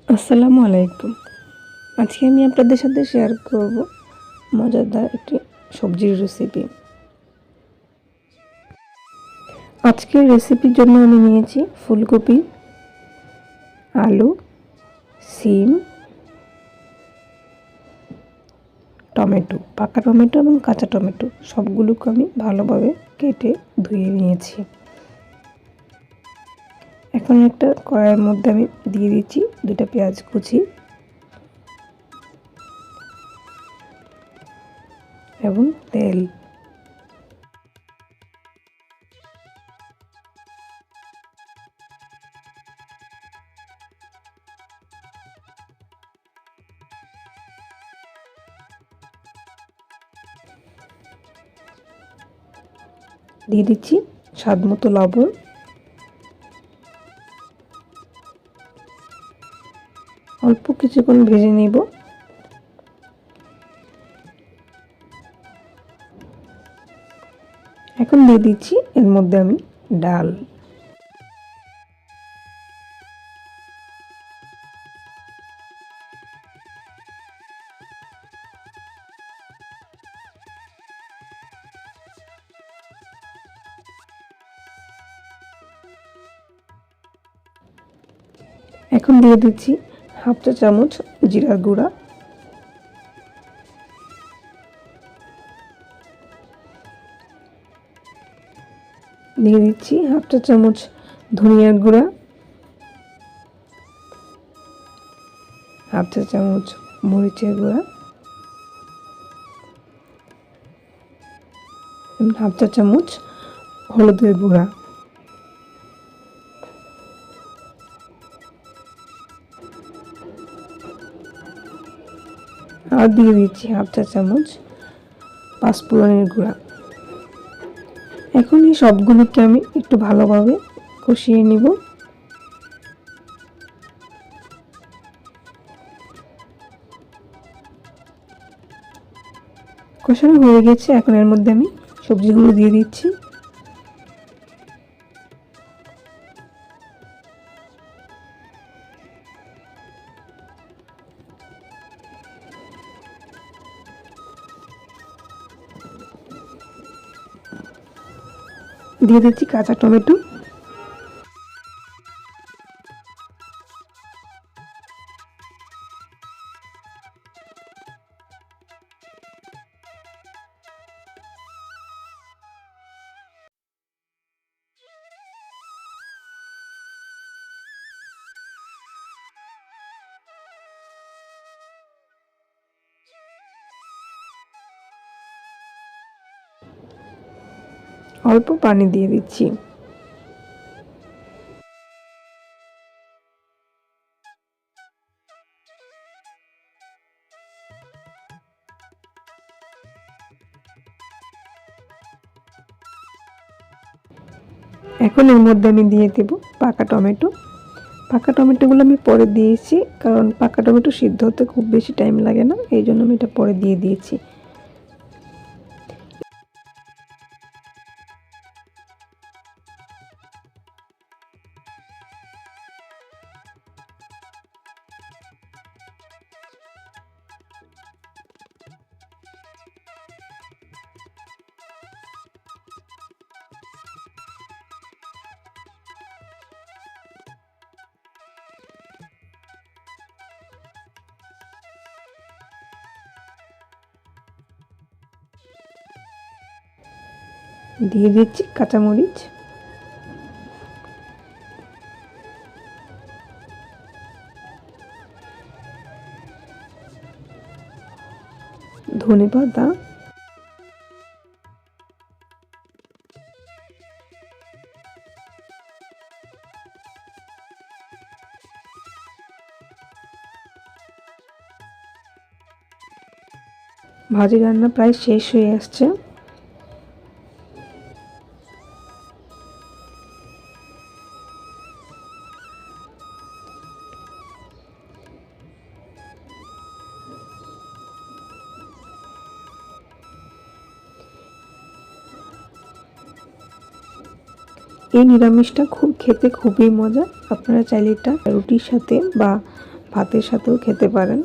আসসালামু আলাইকুম। আজকে আমি আপনাদের সাথে শেয়ার করব মজাদার একটি সবজির রেসিপি। আজকের রেসিপির জন্য আমি নিয়েছি ফুলকপি, আলু, সিম, টমেটো, পাকা টমেটো এবং কাঁচা টমেটো সবগুলোকে আমি ভালোভাবে কেটে ধুয়ে নিয়েছি। এখন একটা কড়াইয়ের মধ্যে আমি দিয়ে দিচ্ছি 2টা পেঁয়াজ কুচি এবং তেল। দিয়ে দিচ্ছি স্বাদ মতো লবণ, অল্প কিছুক্ষণ ভেজে নেব। এখন দিয়ে দিচ্ছি এর মধ্যে আমি ডাল। এখন দিয়ে দিচ্ছি হাফ চা চামচ জিরার গুঁড়া, দিয়ে দিচ্ছি হাফ চা চামচ ধনিয়ার গুঁড়া, হাফ চা চামচ মরিচের গুঁড়া, হাফ চা চামচ হলুদের গুঁড়া। আর দিয়ে দিচ্ছি হাফ চা চামচ পাঁচফোড়নের গুঁড়া। এখন এই সবগুলোকে আমি একটু ভালোভাবে কষিয়ে নিব। কষানো হয়ে গেছে, এখন এর মধ্যে আমি সবজিগুলো দিয়ে দিচ্ছি। দিয়ে দিচ্ছি কাঁচা টমেটো, অল্প পানি দিয়ে দিচ্ছি। এখন এর মধ্যে আমি দিয়ে দেব পাকা টমেটো। পাকা টমেটোগুলো আমি পরে দিয়েছি, কারণ পাকা টমেটো সিদ্ধ হতে খুব বেশি টাইম লাগে না, এই জন্য আমি এটা পরে দিয়ে দিয়েছি। দিয়ে দিচ্ছি কাঁচামরিচ, ধনেপাতা, ভাজি রান্না প্রায় শেষ হয়ে আসছে। এই নিরামিষটা খেতে খুবই মজা। আপনারা চাইলে এটা রুটির সাথে বা ভাতের সাথেও খেতে পারেন।